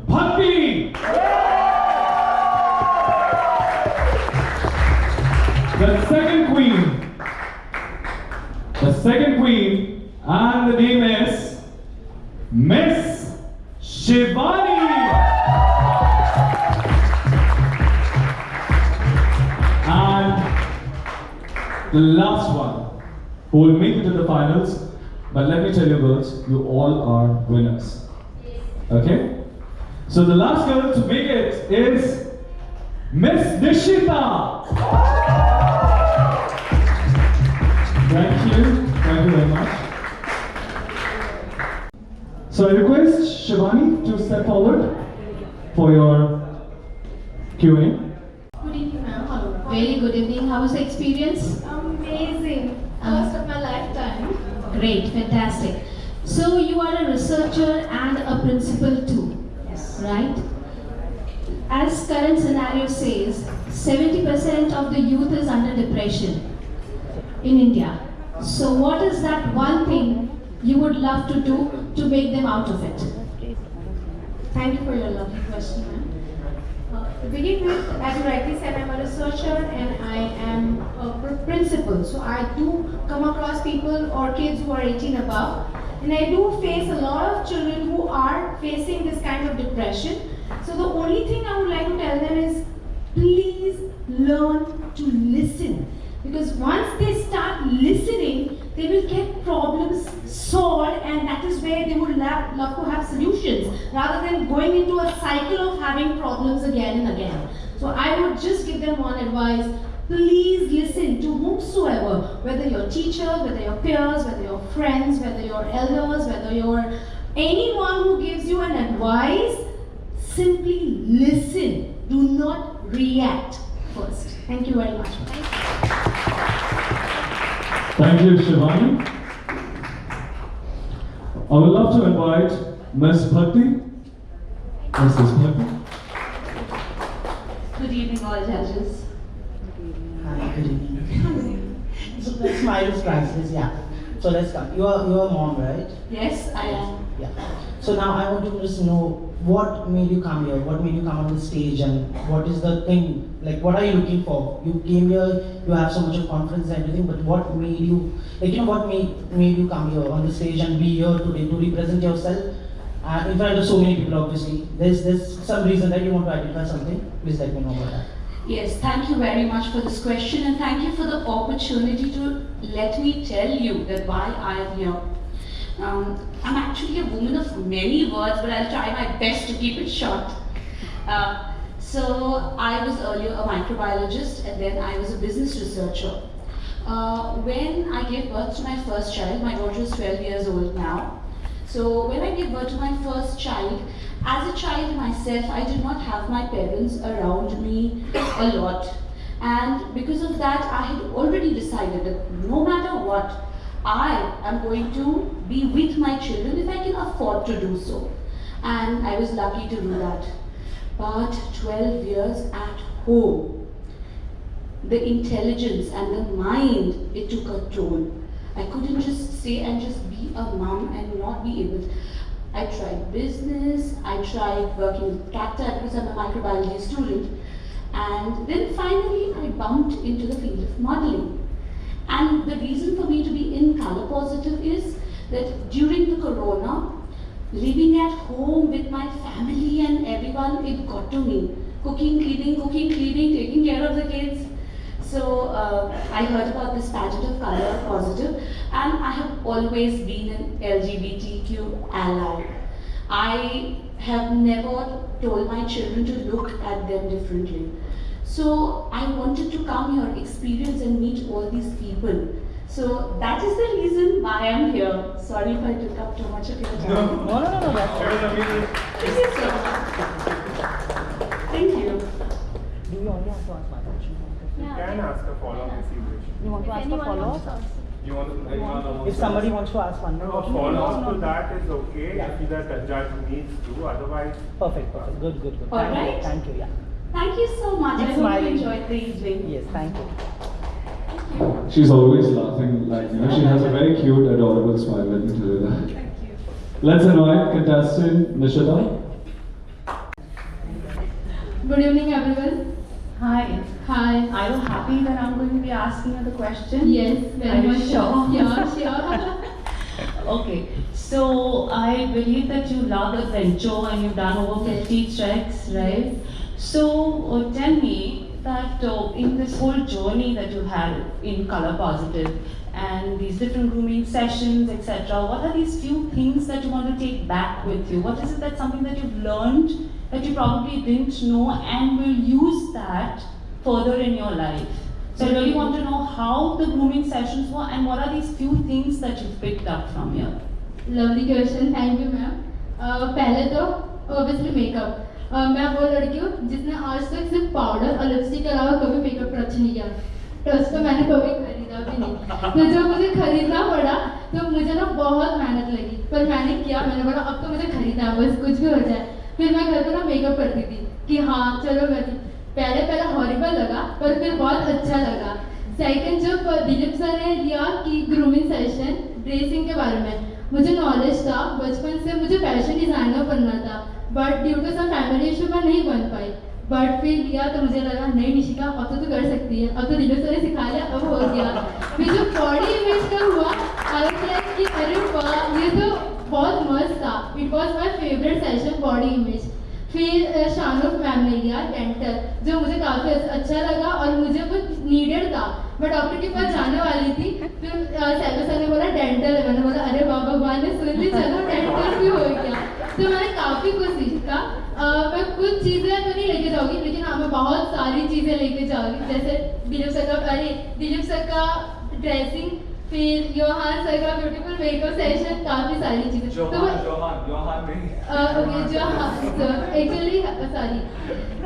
Bhakti! The second queen, and the name is Miss Shivani. And the last one, who will make it to the finals. But let me tell you girls, you all are winners. Okay? So the last girl to make it is Miss Nishita. Thank you very much. So I request Shivani to step forward for your Q&A. Good evening, ma'am. Very good evening. How was the experience? Amazing. First of my lifetime. Great, fantastic. So you are a researcher and a principal too, Yes. right? As current scenario says, 70% of the youth is under depression in India. So what is that one thing you would love to do to make them out of it? Thank you for your lovely question, ma'am. To begin with, as you rightly said, I'm a researcher and I am a principal. So I do come across people or kids who are 18 above. And I do face a lot of children who are facing this kind of depression. So the only thing I would like to tell them is, please learn to listen. Because once they start listening, they will get problems solved, and that is where they would love to have solutions, rather than going into a cycle of having problems again and again. So I would just give them one advice: please listen to whomsoever, whether your teachers, whether your peers, whether your friends, whether your elders, whether your anyone who gives you an advice, simply listen. Do not react first. Thank you very much. Thank you, Shivani. I would love to invite Miss Bhakti. Mrs. Bhakti. Good evening, all judges. Hi, good evening. So the smile is priceless, yeah. So let's come. You are mom, right? Yes, I am. Yeah. So now I want to just know what made you come here, what made you come on the stage, and what is the thing, like what are you looking for? You came here, you have so much of confidence and everything, but what made you, what made you come here on the stage and be here today to represent yourself in front of so many people? Obviously, there's some reason that you want to identify something. Please let me know about that. Yes, thank you very much for this question, and thank you for the opportunity to let me tell you that why I am here. I'm actually a woman of many words, but I'll try my best to keep it short. So I was earlier a microbiologist, and then I was a business researcher. When I gave birth to my first child, my daughter is 12 years old now. So when I gave birth to my first child, as a child myself, I did not have my parents around me a lot. And because of that, I had already decided that no matter what, I am going to be with my children if I can afford to do so. And I was lucky to do that. But 12 years at home, the intelligence and the mind, it took a toll. I couldn't just stay and just be a mom and not be able to. I tried business, I tried working with cacti because I'm a microbiology student. And then finally I bumped into the field of modeling. And the reason for me to be in Color Positive is that during the corona, living at home with my family and everyone, it got to me. Cooking, cleaning, taking care of the kids. So I heard about this pageant of Color Positive, and I have always been an LGBTQ ally. I have never told my children to look at them differently. So I wanted to come here, experience and meet all these people. So that is the reason why I am here. Sorry if I took up too much of your time. No, that's Thank you so much. Thank you. Do you only have to ask one question? You can ask a follow-up if you wish. You want to ask a follow-up? You want to, If somebody wants to ask one more no, question? follow-up to that is okay Yeah. if the judge needs to, otherwise. Perfect. Good. All right. Thank you, yeah. Thank you so much. Keep I hope smiling. you enjoyed the evening. Yes, thank you. She's always laughing, like, she has a very cute, adorable smile, let me tell you that. Thank you. Let's invite contestant Nishita. Good evening, everyone. Hi. Hi. Are you happy that I'm going to be asking you the question? Yes, Are very you much. sure? Yeah, sure. Okay. So I believe that you love adventure and you've done over 50 treks, right? So tell me that in this whole journey that you had in Color Positive and these different grooming sessions, etc., what are these few things that you want to take back with you? What is it that's something that you've learned that you probably didn't know and will use that further in your life? So I really want to know how the grooming sessions were and what are these few things that you've picked up from here? Lovely question, thank you ma'am. पहले तो obviously makeup. मैं वो लड़की हूँ जिसने आज तक सिर्फ पाउडर और लिपस्टिक के अलावा कभी मेकअप टच नहीं किया। टच तो मैंने कभी खरीदा भी नहीं। तो जब मुझे खरीदना पड़ा तो मुझे ना बहुत मेहनत लगी, पर मैंने किया। मैंने बोला अब तो मुझे खरीदना है, बस कुछ भी हो जाए। फिर मैं घर पे ना मेकअप करती थी कि हाँ चलो करती। पहले हॉरिबल लगा, पर फिर बहुत अच्छा लगा। सेकंड जब दिलीप सर ने लिया कि ग्रूमिंग सेशन ड्रेसिंग के बारे में, मुझे नॉलेज था बचपन से, मुझे फैशन डिजाइनर बनना था, but due to some family issue मैं नहीं बन पाई। बट फिर लिया तो मुझे लगा नहीं निशिका अब तो तू कर सकती है, अब तो दिलीप सर ने सिखा लिया, अब हो गया। फिर जो बॉडी इमेज का हुआ आई वाज लाइक कि अरे वाह ये तो बहुत मस्त था। It was my favourite session body image. फिर शानुफ मैम ने लिया डेंटल, जो मुझे काफ़ी अच्छा लगा और मुझे कुछ नीडेड था। मैं डॉक्टर के पास जाने वाली थी, फिर सैवियो सर ने बोला डेंटल है। मैंने बोला अरे बाबा भगवान ने सुन ली, चलो डेंटल भी हो गया। तो मैंने काफ़ी कुछ सीखा। मैं कुछ चीज़ें तो नहीं लेके जाऊँगी, लेकिन हाँ मैं बहुत सारी चीज़ें लेके जाऊँगी, जैसे दिलीप सर का ड्रेसिंग, फिर योहान सर का ब्यूटीफुल मेकअप सेशन, काफ़ी सारी चीज़ें। एक्चुअली सॉरी,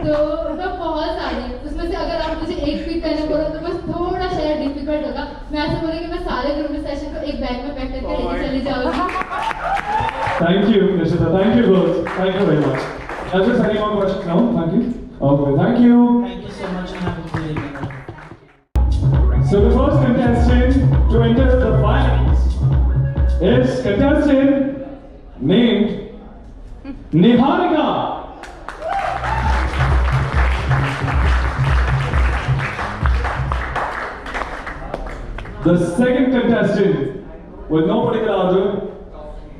तो मैं बहुत सारी, उसमें से अगर आप मुझे एक पिक करने बोलो तो बस थोड़ा शायद डिफिकल्ट होगा। मैं ऐसे बोलूँगी कि मैं सारे ग्रूमिंग सेशन को एक बैग में पैक करके लेके चली जाऊँगी। Thank you, Nishita. Thank you, girls. Thank you very much. Is there any more questions? No? Thank you. Okay, thank you. Thank you so much and have a good evening. So the first contestant to enter the finals is contestant named Niharika. The second contestant, with no particular order,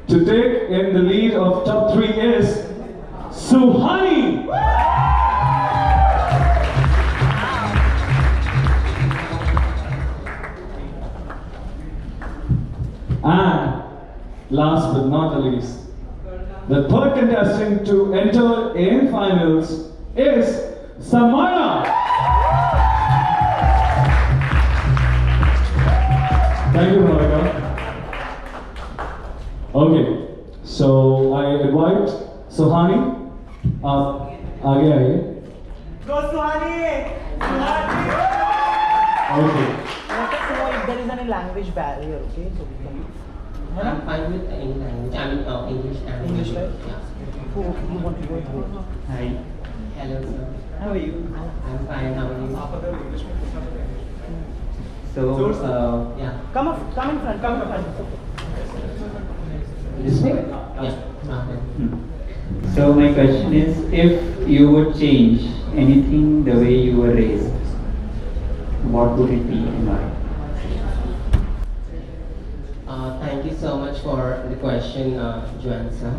to take in the lead of top 3 is Suhani. And last but not the least, the third contestant to enter in finals is Samaya. Thank you, Monica. Okay, so I invite Suhani आप आगे आइए। Go Suhani! Suhani! Okay. I want to know if there is any language barrier, okay? So we can. I'm fine with any language. I mean, English and English, right? Yeah. Who you want to go through? Hi. Hello, sir. How are you? I'm fine. How are you? So, yeah. Come in front. Come in front. This way? Yeah. So my question is, if you would change anything the way you were raised, what would it be and why? Thank you so much for the question, Joansa.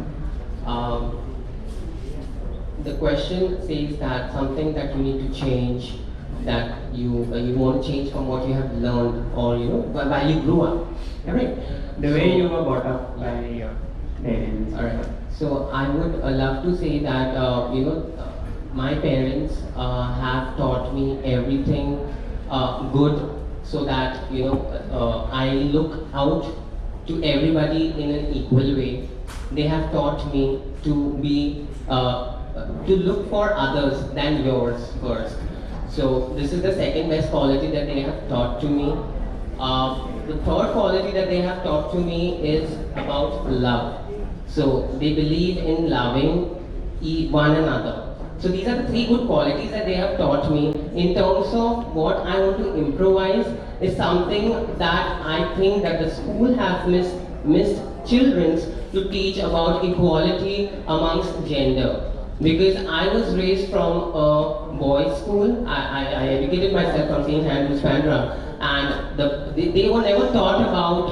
The question says that something that you need to change, that you want to change from what you have learned, or while you grew up, right? The way you were brought up by your parents. All right. So I would love to say that my parents have taught me everything good, so that I look out to everybody in an equal way. They have taught me to be to look for others than yours first. So this is the second best quality that they have taught to me. The third quality that they have taught to me is about love. So they believe in loving one another. So these are the 3 good qualities that they have taught me. In terms of what I want to improvise is something that I think that the school have missed children to teach about equality amongst gender. Because I was raised from a boys' school. I educated myself from St. Andrew's, Bandra, and they were never taught about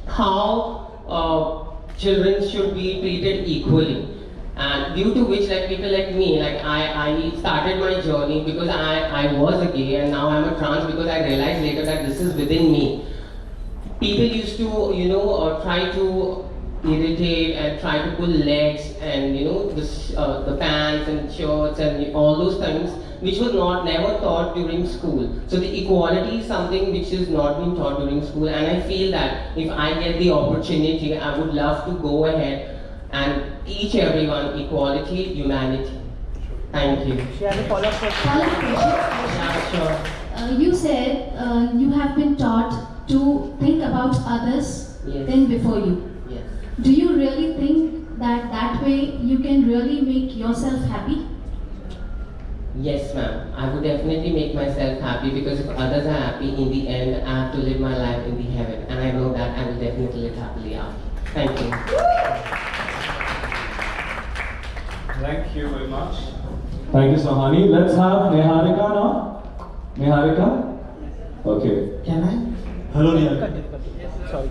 how children should be treated equally. And due to which, like people like me, like I started my journey because I was a gay, and now I'm a trans because I realized later that this is within me. People used to, try to irritate and try to pull legs and the pants and shirts and all those things which was never taught during school. So the equality is something which is not being taught during school, and I feel that if I get the opportunity, I would love to go ahead and teach everyone equality, humanity. Thank you. She has a follow-up question. Follow-up question. Yeah, sure. You said you have been taught to think about others Yes. than before you. Yes. Do you really think that way you can really make yourself happy? Yes, ma'am. I would definitely make myself happy because if others are happy, in the end, I have to live my life in the heaven, and I know that I will definitely live happily after. Thank you. Thank you very much. Thank you, Sohani. Let's have Niharika now. Niharika? Okay. Can I? Hello, Niharika. Sorry.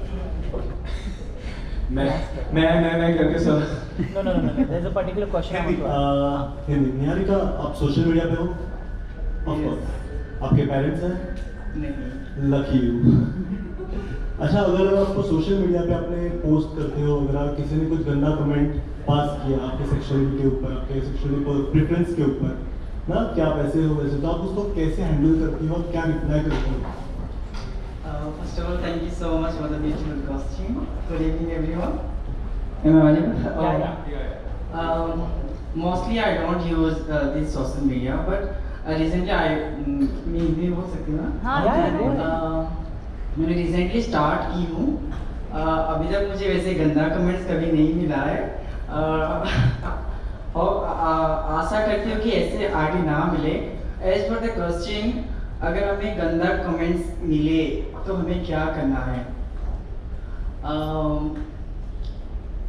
मैं करके sir No. There's a particular question I want to ask. Hindi Niharika आप social media पे हो? Of course. आपके parents हैं? नहीं. Lucky you. अच्छा, अगर आपको सोशल मीडिया पे आपने पोस्ट करते हो, अगर आप किसी ने कुछ गंदा कमेंट पास किया आपके सेक्सुअलिटी के ऊपर, आपके सेक्सुअल प्रेफरेंस के ऊपर, ना कि आप ऐसे हो वैसे, तो आप उसको कैसे हैंडल करती हो और क्या रिप्लाई करती हो? First of all, thank you so much for the beautiful costume. Good evening, everyone. Am I audible? Yeah. Mostly I don't use this social media, but recently I मैं हिंदी बोल सकती हूँ ना? मैंने recently start की हूँ. अभी तक मुझे वैसे गंदा कमेंट्स कभी नहीं मिला है. और आशा करती हूँ कि ऐसे आगे ना मिले. As for the question, अगर हमें गंदा कमेंट्स मिले तो हमें क्या करना है?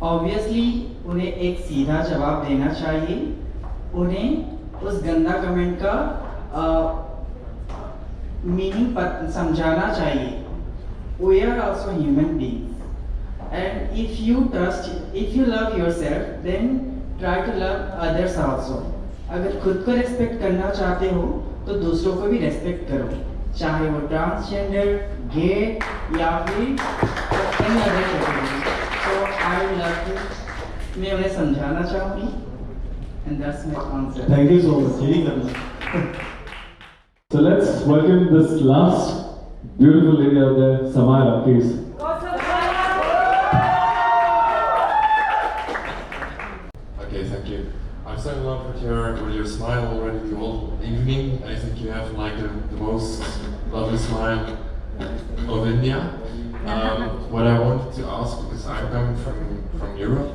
ऑब्वियसली उन्हें एक सीधा जवाब देना चाहिए. उन्हें उस गंदा कमेंट का मीनिंग समझाना चाहिए. We are also human beings, and if you love yourself, then try to love others also. अगर खुद को रेस्पेक्ट करना चाहते हो तो दूसरों को भी रेस्पेक्ट करो, चाहे वो ट्रांसजेंडर, गे या फिर any other category. So I would love to, मैं उन्हें समझाना चाहूँगी, and that's my answer. Thank you so much. यही करना. So let's welcome this last beautiful lady out there, Samara, please. Okay, thank you. I'm so in love with your smile already the whole evening. I think you have like the most lovely smile of India. What I wanted to ask, because I'm coming from Europe,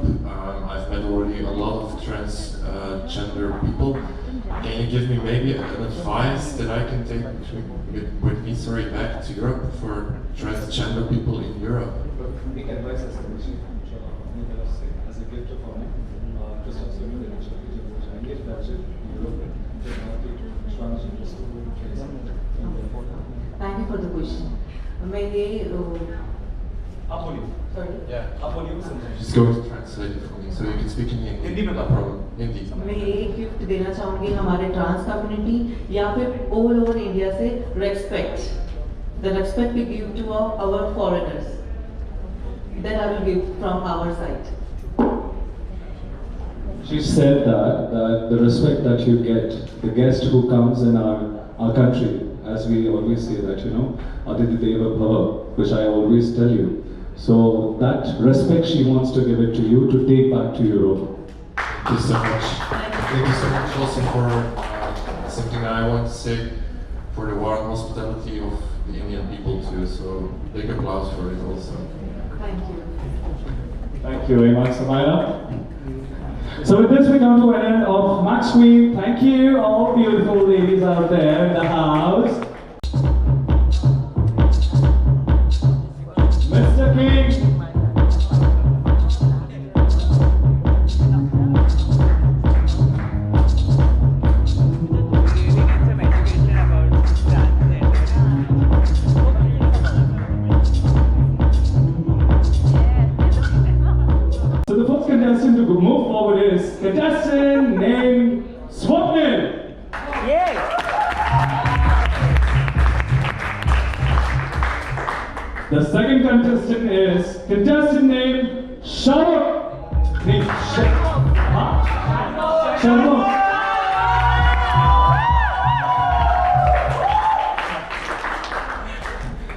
I've met already a lot of transgender people. Can you give me maybe an advice that I can take with me back to Europe for transgender people in Europe? Big advice as a gift of honor. Thank you for the question. मैं ये sorry. Just go to translate it for me, so you can speak in Hindi. No problem. Hindi. मैं ये gift देना चाहूँगी हमारे trans community या फिर all over India से respect. The respect we give to our foreigners. That I will give from our side. She said that the respect that you get, the guest who comes in our country, as we always say that, Aditi Deva Bhava, which I always tell you. So that respect she wants to give it to you to take back to Europe. Thank you so much. Thank you so much also for something that I want to say, for the warm hospitality of the Indian people too. So big applause for it also. Thank you. Thank you very much, Samira. So with this we come to an end of Max Week. Thank you all beautiful ladies out there in the house. Mr. King. contestant named Swapnil. The second contestant is contestant named Sharuk. Sharuk.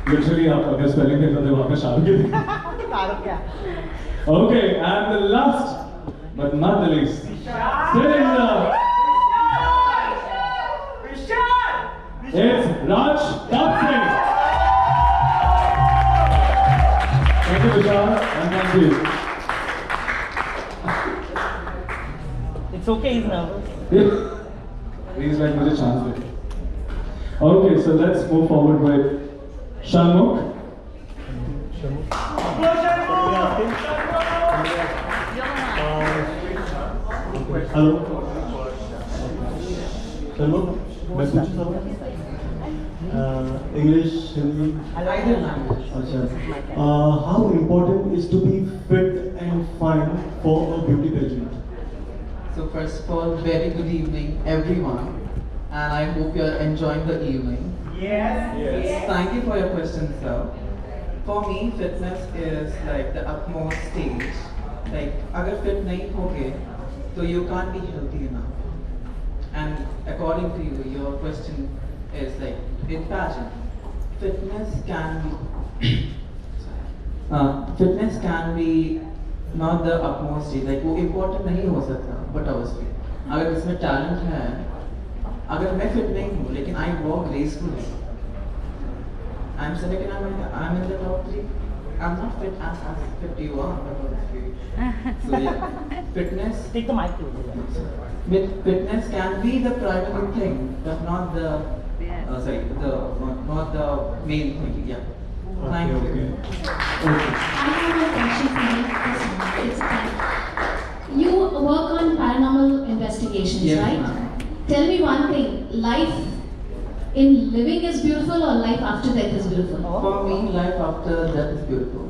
Literally, आप अगर spelling देखो तो वहाँ पे शाहरुख ही दिखा। Okay, and the last but not the least, sitting there, it's Raj Kapse. Thank you, Vishal, and thank you. It's okay, he's nervous. Please like मुझे chance they. Okay, so let's move forward with Shamuk. Hello चलो मैं पूछ सकता हूँ English Hindi अच्छा how important is to be fit and fine for a beauty pageant? So first of all, very good evening everyone, and I hope you are enjoying the evening. Yes. Thank you for your question, sir. For me, fitness is like the utmost stage. Like, अगर fit नहीं होगे, so you can't be healthy enough. And according to you, your question is like, in pageant, fitness can be not the utmost stage. Like, वो important नहीं हो सकता, but obviously, अगर इसमें talent है, अगर मैं fit नहीं हूँ, लेकिन I walk gracefully, I'm selected, I'm in the top 3. I'm not fit as fit you are, but obviously. So yeah, fitness. Take the mic closer. Fitness can be the primary thing, but not the not the main thing. Yeah. Thank you. I have a question for you. You work on paranormal investigations, Yes, right? ma'am. Tell me one thing: life in living is beautiful, or life after death is beautiful? For me, life after death is beautiful.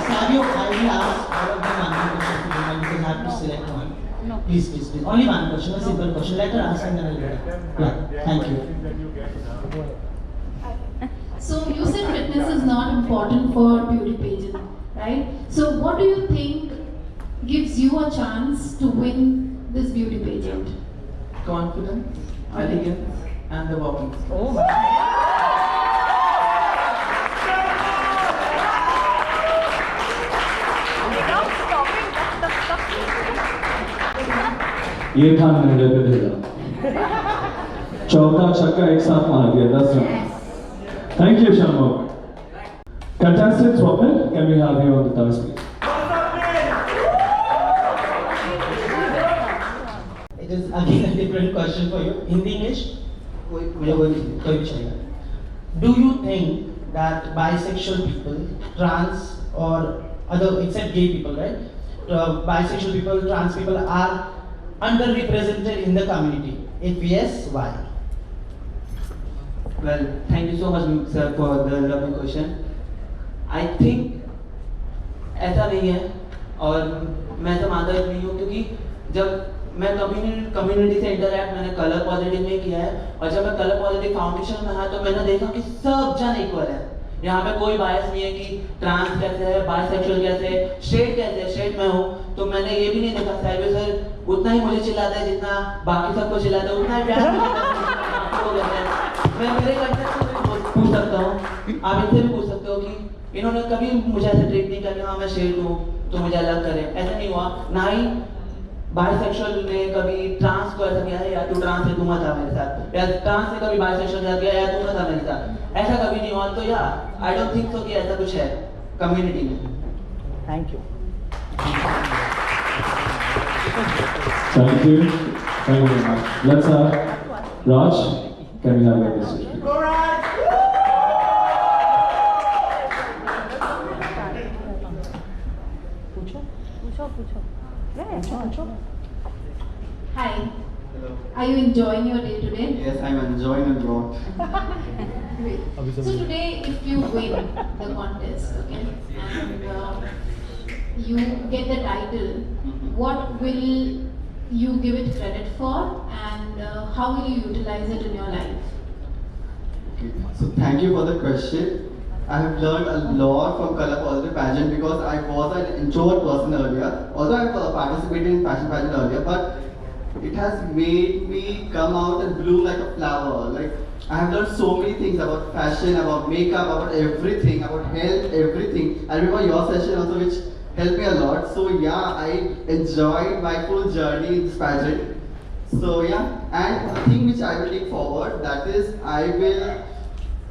Savio, I will ask all of them one question to you, and you have to select one. No. Please. Only one question, a simple question. Let her ask and then I'll get it. Yeah, thank you. So you said fitness is not important for beauty pageant, right? So what do you think gives you a chance to win this beauty pageant? Confidence, elegance, and the walking skills. Oh my. ये था मैंने पे दिला चौका छक्का एक साथ मार दिया 10 run thank you Shamuk. Contestant Swapnil, can we have you on the dais please? It is again a different question for you. Hindi, English? कोई भी चलेगा. Do you think that bisexual people, trans or other except gay people, right? Bisexual people, trans people are underrepresented in the community? If yes, why? Well, thank you so much, sir, for the lovely question. I think ऐसा नहीं है और मैं ऐसा मानता नहीं हूँ क्योंकि जब मैं कम्युनिटी से इंटरैक्ट मैंने कलर पॉजिटिव में किया है और जब मैं कलर पॉजिटिव फाउंडेशन में आया तो मैंने देखा कि सब जन इक्वल है. यहाँ पे कोई बायस नहीं है कि ट्रांस कैसे है, बाइसेक्सुअल कैसे है, स्ट्रेट कैसे है. स्ट्रेट में हूँ तो मैंने ये भी नहीं देखा साइबियो सर उतना ही मुझे चिल्लाता है जितना बाकी सबको चिल्लाता है, उतना ही प्यार मैं मेरे कंटेस्ट से पूछ सकता हूँ, आप इनसे भी पूछ सकते हो कि इन्होंने कभी मुझे ऐसे ट्रीट नहीं किया कि हाँ मैं स्ट्रेट हूँ तो मुझे अलग करें. ऐसा नहीं हुआ. ना ही बाइसेक्सुअल ने कभी ट्रांस को ऐसा किया है या तू ट्रांस है तू मत आ मेरे साथ, या ट्रांस ने कभी बाइसेक्सुअल ऐसा किया या तू मत आ मेरे साथ. ऐसा कभी नहीं हुआ. तो या आई डोंट थिंक सो कि ऐसा कुछ है कम्युनिटी में. Thank you. Thank you very much. Let's have Raj, can we have your question? Hi. Hello. Are you enjoying your day today? Yes, I'm enjoying a lot. Great. So today, if you win the contest, okay, and you get the title, what will you give it credit for, and how will you utilize it in your life? Okay. So thank you for the question. I have learned a lot from Color Positive Pageant because I was an introvert person earlier. Although I have participated in fashion pageant earlier, but it has made me come out and bloom like a flower. Like, I have learned so many things about fashion, about makeup, about everything, about health, everything. I remember your session also, which helped me a lot. So yeah, I enjoyed my full journey in this pageant. So yeah, and the thing which I will take forward, that is, I will,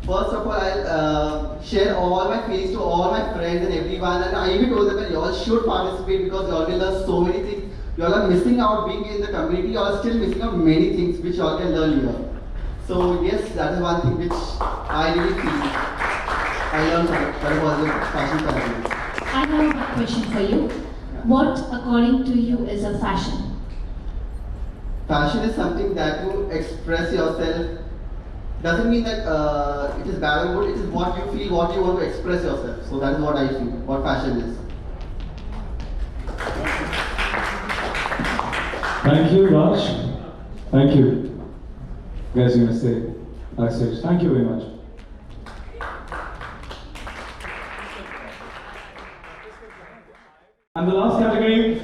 first of all, I'll share all my feelings to all my friends and everyone, and I even told them that you all should participate because you all will learn so many things. You all are missing out being in the community, you all are still missing out many things which you all can learn here. So yes, that is one thing which I really feel I learned from it. That was a fashion pageant. I have a question for you. What, according to you, is a fashion? Fashion is something that you express yourself. Doesn't mean that it is bad or good, it is what you feel, what you want to express yourself. So that is what I feel, what fashion is. Thank you, Raj. Thank you. Guys, you may stay backstage. Thank you very much. And the last category,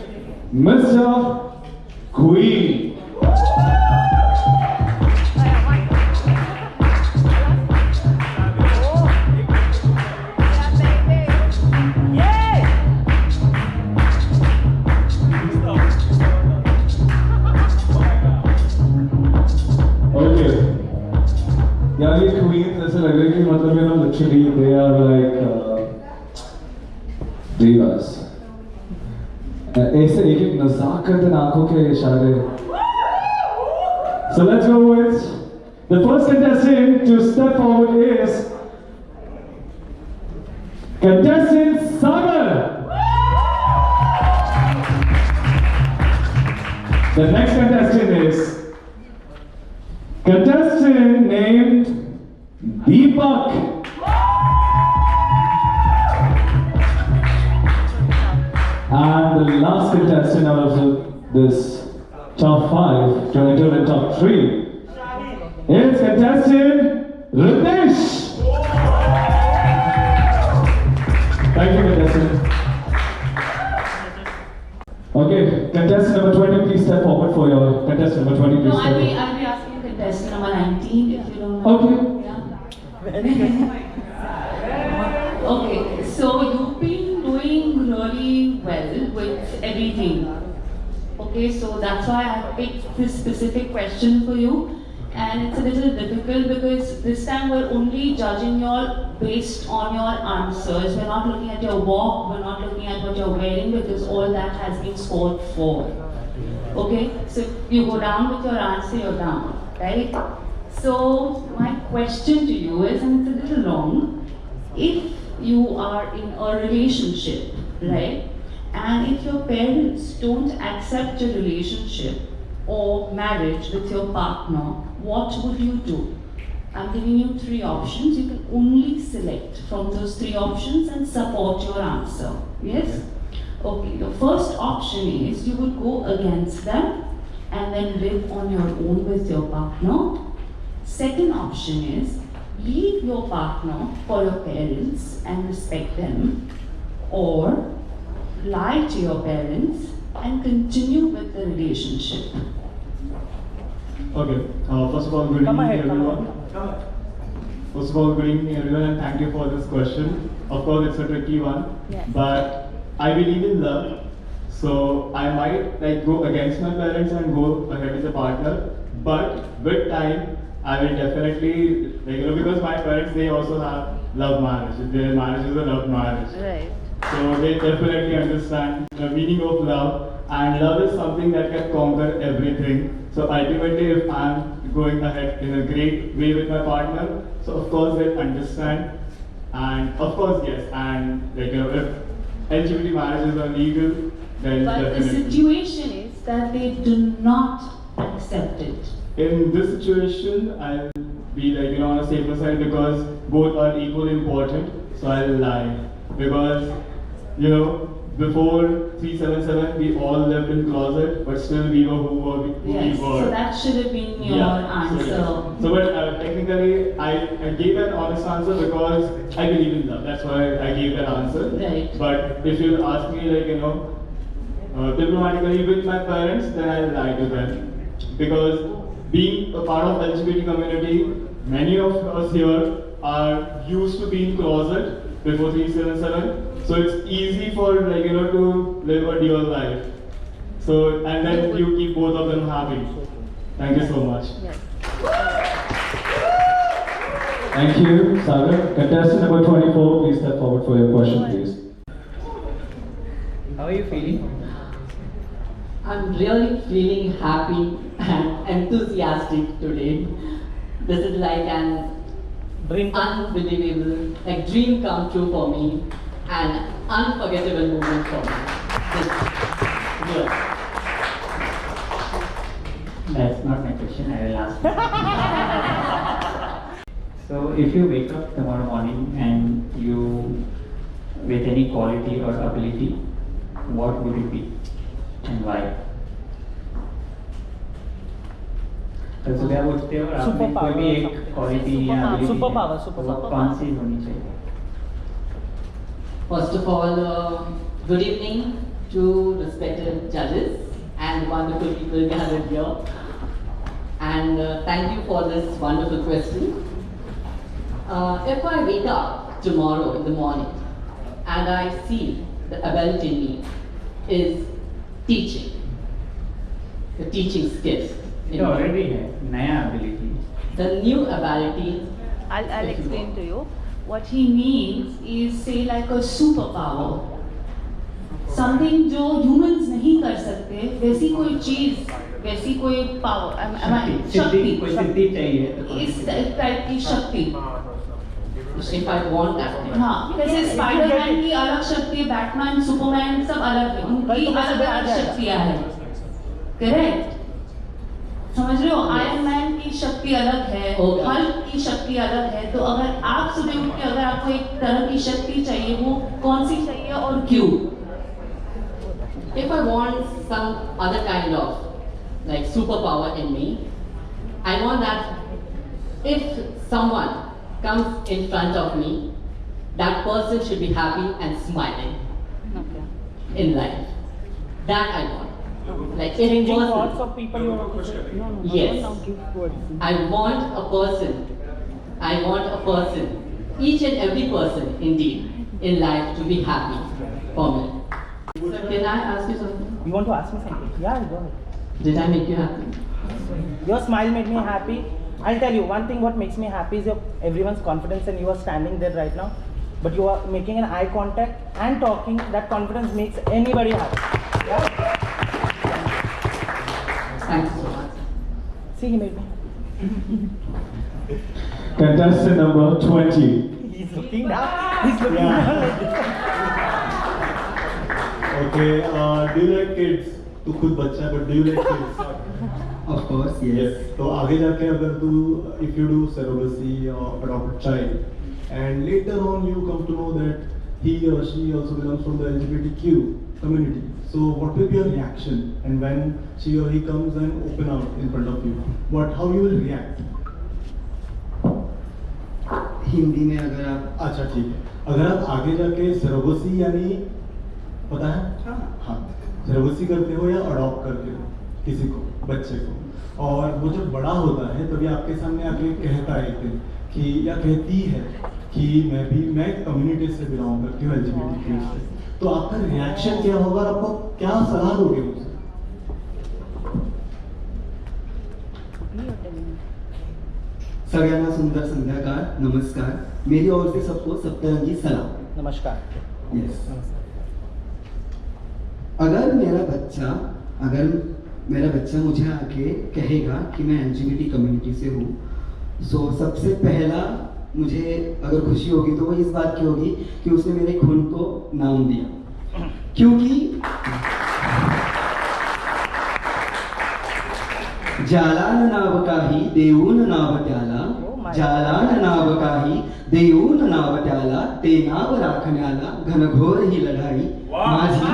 Mr. Queen. Yeah, these queens, ऐसे लग रहा है कि मतलब you know literally they are like divas. ऐसे एक एक नज़ाकत इन आँखों के इशारे. So let's go with the first contestant to step forward is contestant Sagar. The next contestant is contestant named Deepak. And the last contestant out of this top 5 to enter the top 3 is contestant Ritesh. Thank you, contestant. Okay, contestant number 20, please step forward for your contestant number 20, please No, step I'll be forward. asking contestant number 19 if you don't know. Okay. Yeah. Okay, so you've been doing really well with everything. Okay, so that's why I picked this specific question for you. And it's a little difficult because this time we're only judging you all based on your answers. We're not looking at your walk, we're not looking at what you're wearing because all that has been scored for. Okay, so if you go down with your answer, you're down, right? So my question to you is, and it's a little long, if you are in a relationship, right? And if your parents don't accept your relationship or marriage with your partner, what would you do? I'm giving you 3 options. You can only select from those 3 options and support your answer. Yes? Okay, the first option is you would go against them and then live on your own with your partner. Second option is leave your partner for your parents and respect them, or lie to your parents and continue with the relationship. Okay, first of all, good evening everyone. First of all, good evening everyone and thank you for this question. Of course, it's a tricky one, Yes. but I believe in love. So I might like go against my parents and go ahead with a partner, but with time, I will definitely, like, you know, because my parents, they also have love marriage. Their marriage is a love marriage. Right. So they definitely understand the meaning of love, and love is something that can conquer everything. So ultimately, if I'm going ahead in a great way with my partner, so of course they'll understand. And of course, yes, and like, you know, if LGBT marriages are legal, then But the definitely. situation is that they do not accept it. In this situation, I'll be like, you know, on a safer side because both are equally important. So I'll lie because, you know, before 377 we all lived in closet, but still we were who Yes, we were. so that should have been your answer. So but technically I gave an honest answer because I believe in love. That's why I gave that answer. Right. But if you ask me, like, diplomatically with my parents, then I'll lie to them. Because being a part of LGBT community, many of us here are used to being closet before 377. So it's easy for, like, to live a dual life. So, and then you keep both of them happy. Thank you so much. Thank you, Sagar. Contestant number 24, please step forward for your question, please. How are you feeling? I'm really feeling happy and enthusiastic today. This is like an unbelievable, like dream come true for me, and unforgettable moment for me. That's not my question, I will ask. So if you wake up tomorrow morning and you, with any quality or ability, what would it be and why? तो सुबह उठते हो और आपने कोई भी एक quality या ability है, वो कौन सी होनी चाहिए? First of all, good evening to respected judges and wonderful people gathered here. And thank you for this wonderful question. If I wake up tomorrow in the morning and I see the ability in me is teaching, the teaching skills. It already है, नया ability. The new ability. I'll explain to you. What he means is, say, like a superpower. Something जो humans नहीं कर सकते, वैसी कोई चीज, वैसी कोई power, शक्ति, कोई सिद्धि चाहिए. इस टाइप की शक्ति. If I want that. हाँ, जैसे स्पाइडरमैन की अलग शक्ति है, बैटमैन, सुपरमैन सब अलग है, उनकी अलग शक्तियाँ हैं. Correct? समझ रहे हो? आयरन मैन की शक्ति अलग है, हल्क की शक्ति अलग है. तो अगर आप सुबह उठ के अगर आपको एक तरह की शक्ति चाहिए, वो कौन सी चाहिए और क्यों? If I want some other kind of like superpower in me, I want that if someone comes in front of me, that person should be happy and smiling in life. That I want. Like changing thoughts of people you want to say. No, yes. I want a person, each and every person indeed, in life to be happy for me. So can I ask you something? You want to ask me something? Yeah, go ahead. Did I make you happy? Your smile made me happy. I'll tell you one thing. What makes me happy is everyone's confidence, and you are standing there right now, but you are making an eye contact and talking. That confidence makes anybody happy. Yeah? Thank you so much. See, he made me. Contestant number 20. He's looking down. He's looking down like this. Okay, do you like kids? तू खुद बच्चा है, but do you like kids? Of course, yes. तो आगे जाके अगर तू, if you do surrogacy or adopt a child, and later on you come to know that he or she also belongs from the LGBTQ community. So what will be your reaction? And when she or he comes and open out in front of you, how you will react? Hindi में अगर आप अच्छा ठीक है. अगर आप आगे जाके सरोगेसी यानी पता है? हाँ. सरोगेसी करते हो या अडॉप्ट करते हो किसी को, बच्चे को, और वो जब बड़ा होता है तभी आपके सामने आके कहता है एक दिन कि या कहती है कि मैं कम्युनिटी से बिलोंग करती हूँ, LGBTQ से. तो आपका रिएक्शन क्या होगा और आपको क्या सलाह दोगे उसे? सगळ्यांना सुंदर संध्याकाळ, नमस्कार. मेरी ओर से सबको सप्तरंगी सलाम. नमस्कार. यस. अगर मेरा बच्चा मुझे आके कहेगा कि मैं LGBT कम्युनिटी से हूँ, सो सबसे पहला मुझे अगर खुशी होगी तो वो इस बात की होगी कि उसने मेरे खून को नाम दिया. क्योंकि जालान नाव काही देऊन नाव त्याला, जालान नाव काही देऊन नाव त्याला, ते नाव राखण्याला घनघोर ही लढाई. माझी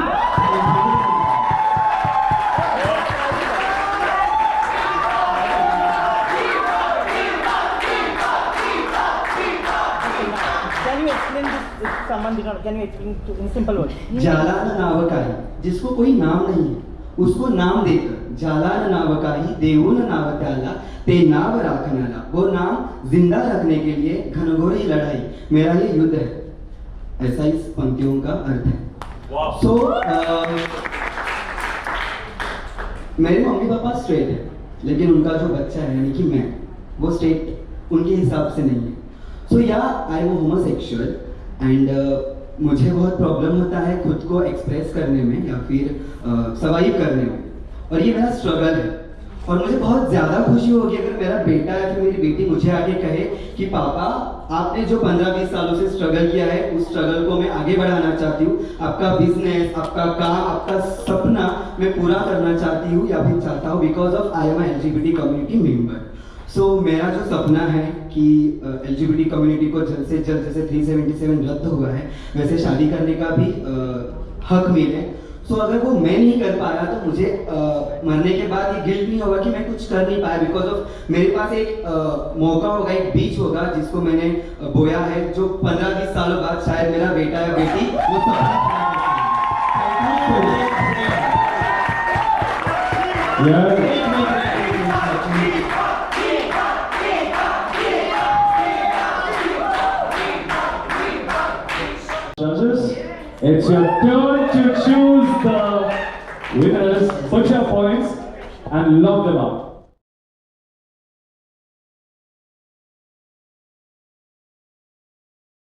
Can you explain this if someone did not? Can you explain in simple words? Jalan नावकाही, जिसको कोई नाम नहीं है उसको नाम देकर जालान नावकाही देऊन नाव त्याला ते नाव राखण्याला, वो नाम जिंदा रखने के लिए घनघोरी लढाई, मेरा ये युद्ध है, ऐसा इस पंक्तियों का अर्थ है। सो मेरे मम्मी पापा स्ट्रेट है, लेकिन उनका जो बच्चा है यानी कि मैं, वो स्ट्रेट उनके हिसाब से नहीं है। सो या आई एम होमोसेक्सुअल एंड मुझे बहुत प्रॉब्लम होता है खुद को एक्सप्रेस करने में या फिर सर्वाइव करने में, और ये मेरा स्ट्रगल है। और मुझे बहुत ज़्यादा खुशी होगी अगर मेरा बेटा या फिर मेरी बेटी मुझे आके कहे कि पापा आपने जो 15-20 सालों से स्ट्रगल किया है उस स्ट्रगल को मैं आगे बढ़ाना चाहती हूँ, आपका बिजनेस, आपका काम, आपका सपना मैं पूरा करना चाहती हूँ या फिर चाहता हूँ, because of I am LGBT community member. So मेरा जो सपना है कि LGBT कम्युनिटी को जल्द से जल्द, जैसे 377 रद्द हुआ है वैसे शादी करने का भी हक मिले। सो अगर वो मैं नहीं कर पाया तो मुझे मरने के बाद ये गिल्ट नहीं होगा कि मैं कुछ कर नहीं पाया, बिकॉज ऑफ मेरे पास एक मौका होगा, एक बीज होगा जिसको मैंने बोया है, जो 15-20 सालों बाद शायद मेरा बेटा या बेटी वो सपना Judges, it's your turn to choose the winners, put your points and lock them up.